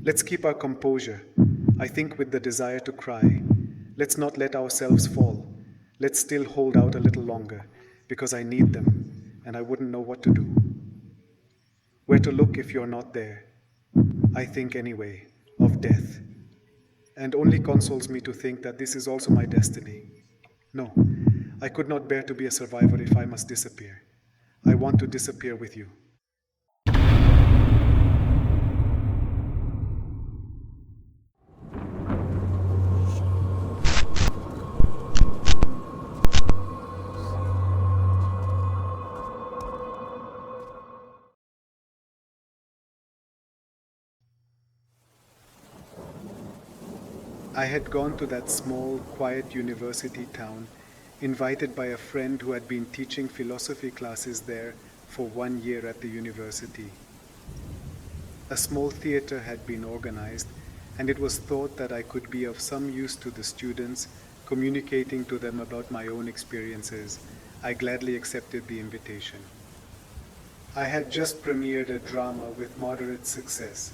Let's keep our composure, I think with the desire to cry. Let's not let ourselves fall. Let's still hold out a little longer, because I need them, and I wouldn't know what to do. Where to look if you're not there? I think anyway, of death. And only consoles me to think that this is also my destiny. No, I could not bear to be a survivor if I must disappear. I want to disappear with you. I had gone to that small, quiet university town, invited by a friend who had been teaching philosophy classes there for 1 year at the university. A small theater had been organized, and it was thought that I could be of some use to the students, communicating to them about my own experiences. I gladly accepted the invitation. I had just premiered a drama with moderate success,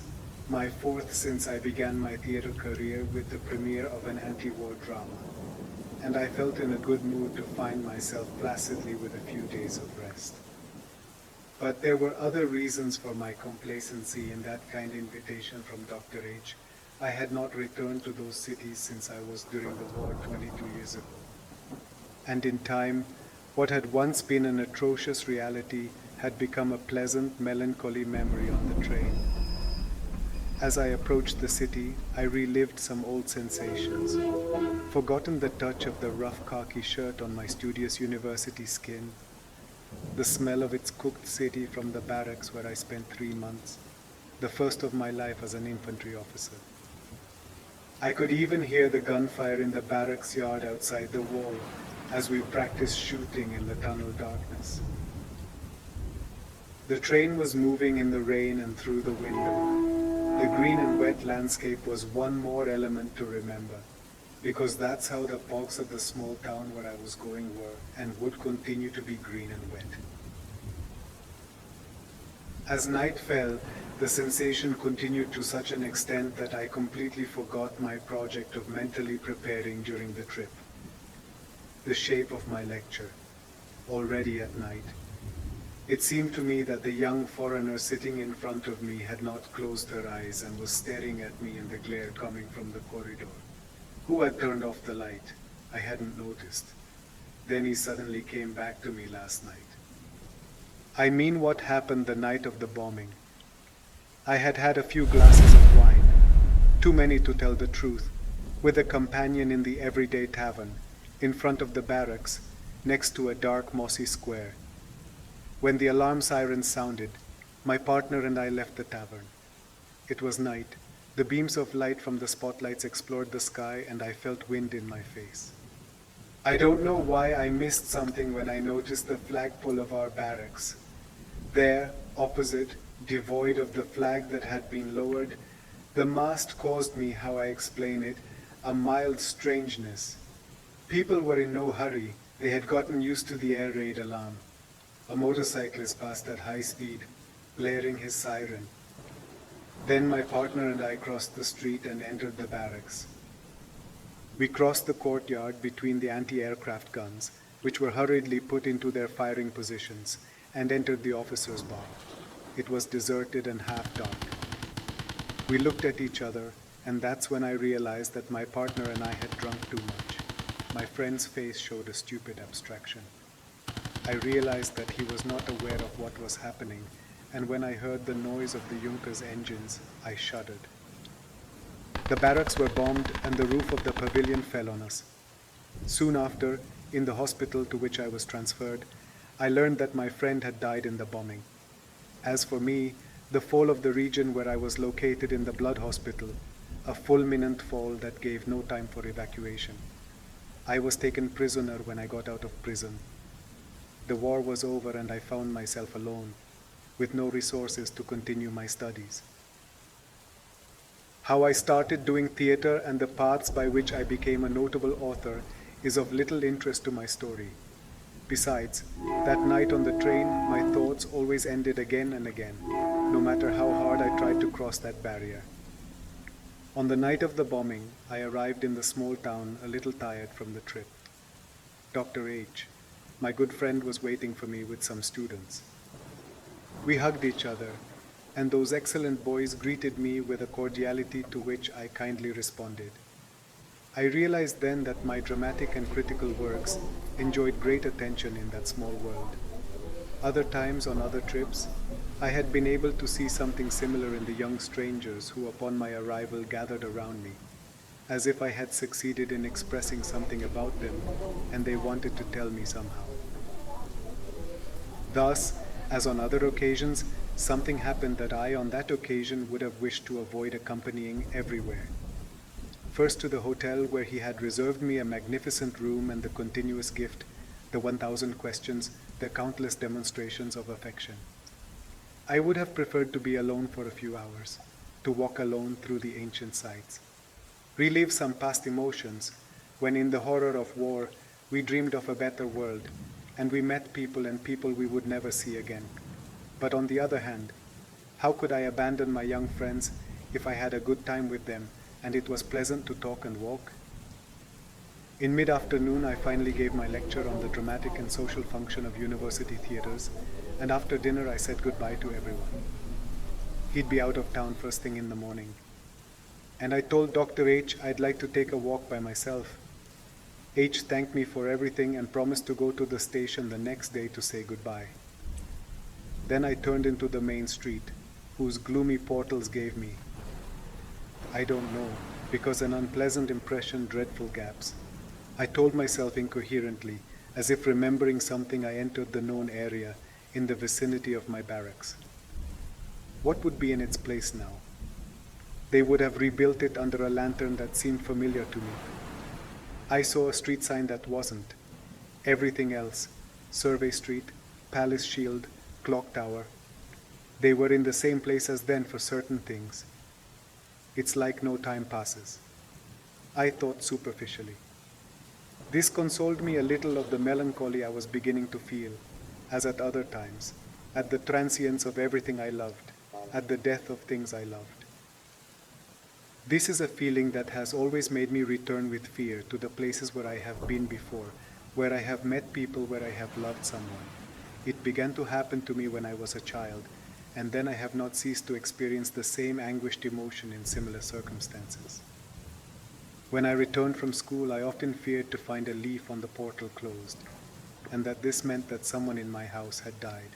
my fourth since I began my theater career with the premiere of an anti-war drama, and I felt in a good mood to find myself placidly with a few days of rest. But there were other reasons for my complacency in that kind invitation from Dr. H. I had not returned to those cities since I was during the war 22 years ago. And in time, what had once been an atrocious reality had become a pleasant, melancholy memory on the train. As I approached the city, I relived some old sensations, forgotten the touch of the rough khaki shirt on my studious university skin, the smell of its cooked city from the barracks where I spent 3 months, the first of my life as an infantry officer. I could even hear the gunfire in the barracks yard outside the wall as we practiced shooting in the tunnel darkness. The train was moving in the rain and through the window. The green and wet landscape was one more element to remember, because that's how the parks of the small town where I was going were and would continue to be green and wet. As night fell, the sensation continued to such an extent that I completely forgot my project of mentally preparing during the trip. The shape of my lecture, already at night. It seemed to me that the young foreigner sitting in front of me had not closed her eyes and was staring at me in the glare coming from the corridor. Who had turned off the light? I hadn't noticed. Then he suddenly came back to me last night. I mean what happened the night of the bombing. I had had a few glasses of wine, too many to tell the truth, with a companion in the everyday tavern, in front of the barracks, next to a dark mossy square. When the alarm sirens sounded, my partner and I left the tavern. It was night. The beams of light from the spotlights explored the sky, and I felt wind in my face. I don't know why I missed something when I noticed the flagpole of our barracks. There, opposite, devoid of the flag that had been lowered, the mast caused me, how I explain it, a mild strangeness. People were in no hurry. They had gotten used to the air raid alarm. A motorcyclist passed at high speed, blaring his siren. Then my partner and I crossed the street and entered the barracks. We crossed the courtyard between the anti-aircraft guns, which were hurriedly put into their firing positions, and entered the officers' bar. It was deserted and half dark. We looked at each other, and that's when I realized that my partner and I had drunk too much. My friend's face showed a stupid abstraction. I realized that he was not aware of what was happening, and when I heard the noise of the Junkers' engines, I shuddered. The barracks were bombed and the roof of the pavilion fell on us. Soon after, in the hospital to which I was transferred, I learned that my friend had died in the bombing. As for me, the fall of the region where I was located in the blood hospital, a fulminant fall that gave no time for evacuation. I was taken prisoner when I got out of prison. The war was over and I found myself alone, with no resources to continue my studies. How I started doing theater and the paths by which I became a notable author is of little interest to my story. Besides, that night on the train, my thoughts always ended again and again, no matter how hard I tried to cross that barrier. On the night of the bombing, I arrived in the small town a little tired from the trip. Dr. H, my good friend, was waiting for me with some students. We hugged each other, and those excellent boys greeted me with a cordiality to which I kindly responded. I realized then that my dramatic and critical works enjoyed great attention in that small world. Other times, on other trips, I had been able to see something similar in the young strangers who upon my arrival gathered around me, as if I had succeeded in expressing something about them and they wanted to tell me somehow. Thus, as on other occasions, something happened that I on that occasion would have wished to avoid accompanying everywhere. First to the hotel where he had reserved me a magnificent room and the continuous gift, the 1,000 questions, the countless demonstrations of affection. I would have preferred to be alone for a few hours, to walk alone through the ancient sites, relive some past emotions when in the horror of war we dreamed of a better world and we met people and people we would never see again. But on the other hand, how could I abandon my young friends if I had a good time with them and it was pleasant to talk and walk? In mid-afternoon, I finally gave my lecture on the dramatic and social function of university theaters, and after dinner I said goodbye to everyone. He'd be out of town first thing in the morning. And I told Dr. H I'd like to take a walk by myself. H thanked me for everything and promised to go to the station the next day to say goodbye. Then I turned into the main street, whose gloomy portals gave me, I don't know, because an unpleasant impression, dreadful gaps. I told myself incoherently, as if remembering something, I entered the known area in the vicinity of my barracks. What would be in its place now? They would have rebuilt it under a lantern that seemed familiar to me. I saw a street sign that wasn't. Everything else, Survey Street, Palace Shield, Clock Tower, they were in the same place as then for certain things. It's like no time passes. I thought superficially. This consoled me a little of the melancholy I was beginning to feel, as at other times, at the transience of everything I loved, at the death of things I loved. This is a feeling that has always made me return with fear to the places where I have been before, where I have met people, where I have loved someone. It began to happen to me when I was a child, and then I have not ceased to experience the same anguished emotion in similar circumstances. When I returned from school, I often feared to find a leaf on the portal closed, and that this meant that someone in my house had died.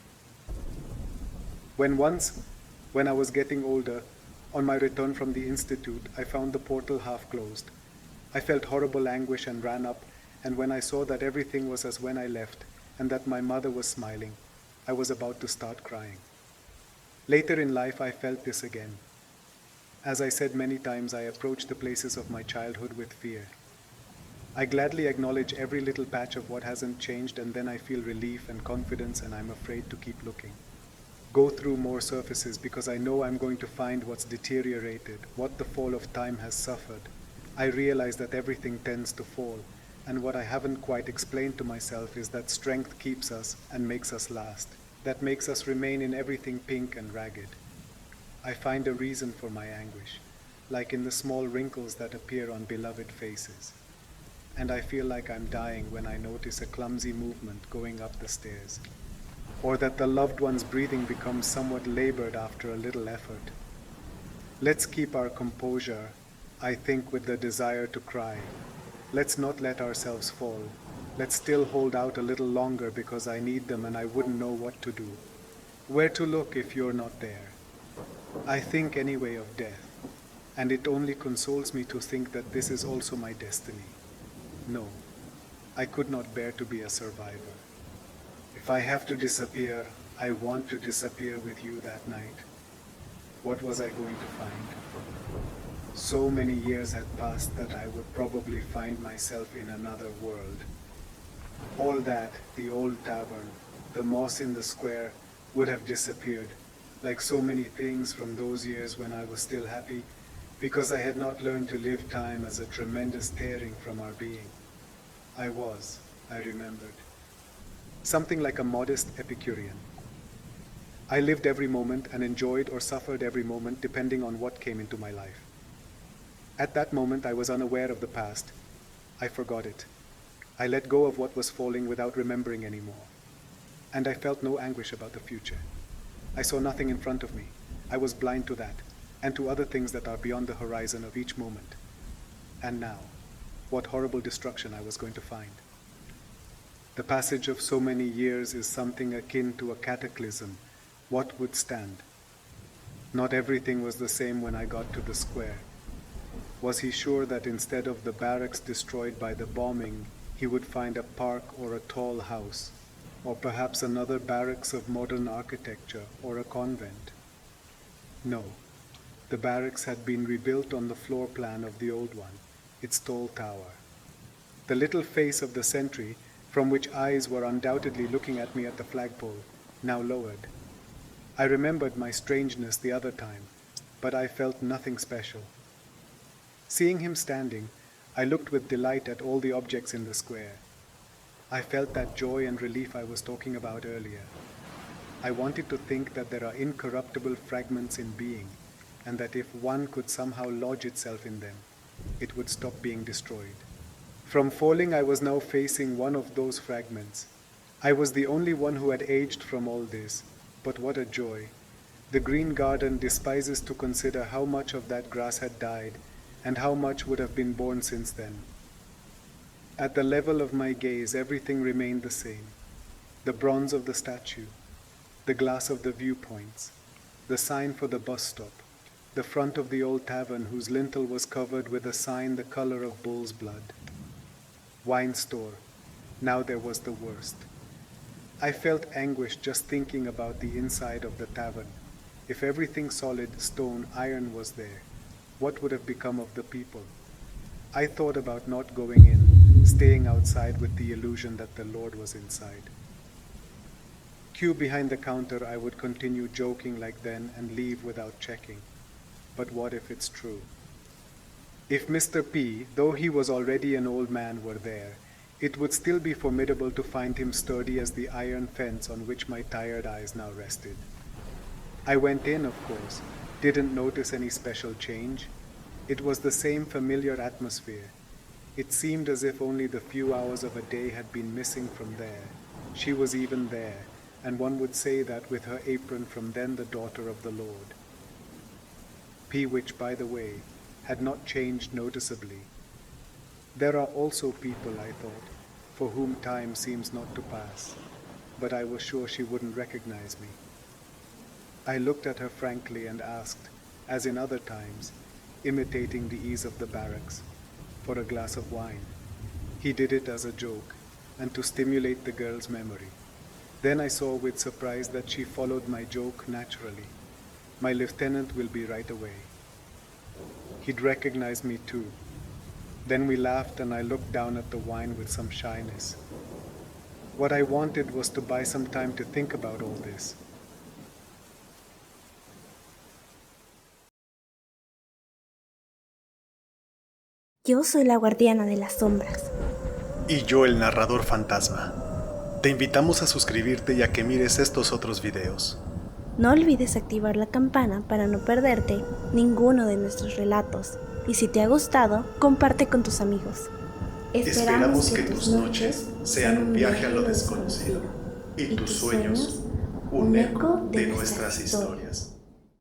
When I was getting older, on my return from the institute, I found the portal half closed. I felt horrible anguish and ran up, and when I saw that everything was as when I left, and that my mother was smiling, I was about to start crying. Later in life, I felt this again. As I said many times, I approached the places of my childhood with fear. I gladly acknowledge every little patch of what hasn't changed, and then I feel relief and confidence, and I'm afraid to keep looking. Go through more surfaces because I know I'm going to find what's deteriorated, what the fall of time has suffered. I realize that everything tends to fall, and what I haven't quite explained to myself is that strength keeps us and makes us last, that makes us remain in everything pink and ragged. I find a reason for my anguish, like in the small wrinkles that appear on beloved faces. And I feel like I'm dying when I notice a clumsy movement going up the stairs, or that the loved one's breathing becomes somewhat labored after a little effort. Let's keep our composure, I think, with the desire to cry. Let's not let ourselves fall. Let's still hold out a little longer because I need them and I wouldn't know what to do. Where to look if you're not there? I think anyway of death, and it only consoles me to think that this is also my destiny. No, I could not bear to be a survivor. If I have to disappear, I want to disappear with you that night. What was I going to find? So many years had passed that I would probably find myself in another world. All that, the old tavern, the moss in the square, would have disappeared, like so many things from those years when I was still happy, because I had not learned to live time as a tremendous tearing from our being. I remembered. Something like a modest Epicurean. I lived every moment and enjoyed or suffered every moment depending on what came into my life. At that moment, I was unaware of the past. I forgot it. I let go of what was falling without remembering anymore. And I felt no anguish about the future. I saw nothing in front of me. I was blind to that, and to other things that are beyond the horizon of each moment. And now, what horrible destruction I was going to find. The passage of so many years is something akin to a cataclysm. What would stand? Not everything was the same when I got to the square. Was he sure that instead of the barracks destroyed by the bombing, he would find a park or a tall house, or perhaps another barracks of modern architecture or a convent? No, the barracks had been rebuilt on the floor plan of the old one, its tall tower. The little face of the sentry, from which eyes were undoubtedly looking at me at the flagpole, now lowered. I remembered my strangeness the other time, but I felt nothing special. Seeing him standing, I looked with delight at all the objects in the square. I felt that joy and relief I was talking about earlier. I wanted to think that there are incorruptible fragments in being, and that if one could somehow lodge itself in them, it would stop being destroyed. From falling, I was now facing one of those fragments. I was the only one who had aged from all this, but what a joy. The green garden despises to consider how much of that grass had died, and how much would have been born since then. At the level of my gaze, everything remained the same. The bronze of the statue, the glass of the viewpoints, the sign for the bus stop, the front of the old tavern whose lintel was covered with a sign the color of bull's blood. Wine store. Now there was the worst. I felt anguish just thinking about the inside of the tavern. If everything solid, stone, iron was there, what would have become of the people? I thought about not going in, staying outside with the illusion that the Lord was inside. Queue behind the counter, I would continue joking like then and leave without checking. But what if it's true? If Mr. P, though he was already an old man, were there, it would still be formidable to find him sturdy as the iron fence on which my tired eyes now rested. I went in, of course, didn't notice any special change. It was the same familiar atmosphere. It seemed as if only the few hours of a day had been missing from there. She was even there, and one would say that with her apron from then the daughter of the Lord. P, which, by the way, had not changed noticeably. There are also people, I thought, for whom time seems not to pass, but I was sure she wouldn't recognize me. I looked at her frankly and asked, as in other times, imitating the ease of the barracks, for a glass of wine. He did it as a joke, and to stimulate the girl's memory. Then I saw with surprise that she followed my joke naturally. My lieutenant will be right away. He'd recognize me too. Then we laughed and I looked down at the wine with some shyness. What I wanted was to buy some time to think about all this. Yo soy la guardiana de las sombras. Y yo el narrador fantasma. Te invitamos a suscribirte y a que mires estos otros videos. No olvides activar la campana para no perderte ninguno de nuestros relatos. Y si te ha gustado, comparte con tus amigos. Esperamos que tus noches sean un viaje a lo desconocido y tus sueños un eco de nuestras historias.